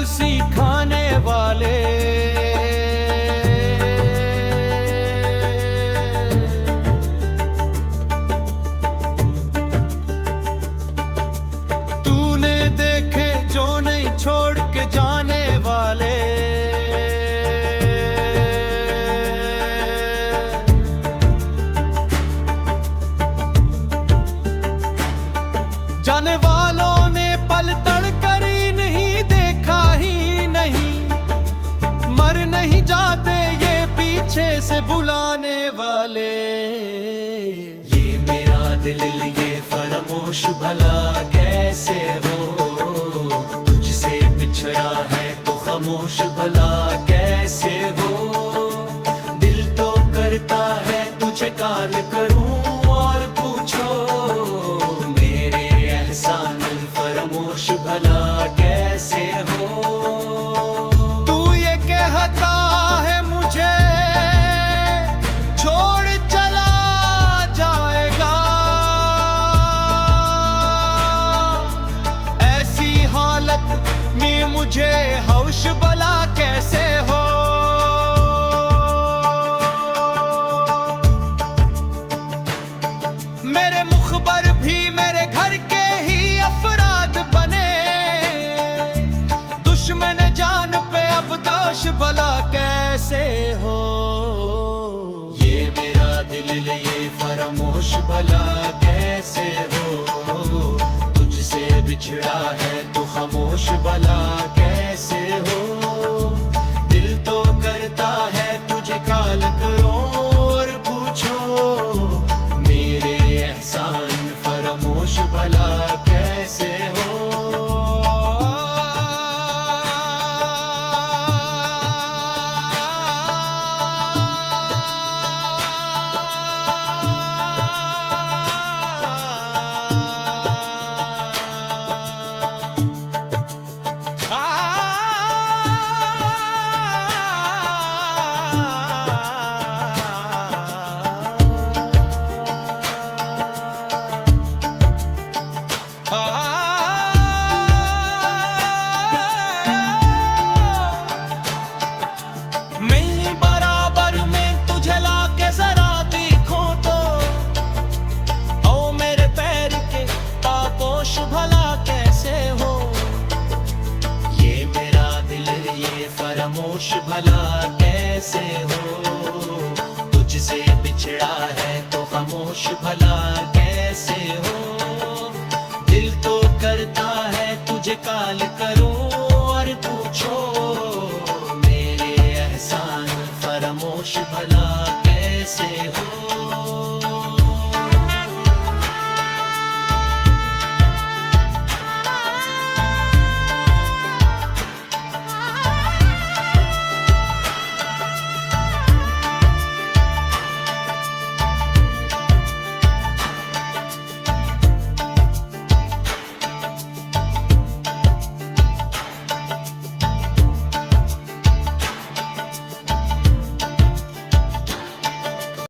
सिखाने वाले। तूने देखे जो नहीं छोड़ के जाने वाले। जाने वालों ने पल तड़ कर ही नहीं देखा ही नहीं, मर नहीं जाते ये पीछे से बुलाने वाले। ये मेरा दिल ये फरामोश भला कैसे हो, तुझसे बिछड़ा है तो खामोश भला कैसे हो। दिल तो करता है तुझे काल करूं और पूछो, फरामोश भला कैसे हो। तू ये कहता है मुझे छोड़ चला जाएगा, ऐसी हालत में मुझे होश भला कैसे हो। मेरे मुखबर भी मेरे घर के ही अफराद बने, दुश्मन जान पे अब दोष भला कैसे हो। ये मेरा दिल ये फरामोश भला कैसे हो, तुझसे बिछड़ा है तो खामोश भला कैसे हो। दिल तो करता है तुझे काल करो और पूछो, मेरे एहसान फरामोश भला कैसे हो। फरामोश भला कैसे हो, तुझसे बिछड़ा है तो खामोश भला कैसे हो। दिल तो करता है तुझे काल करो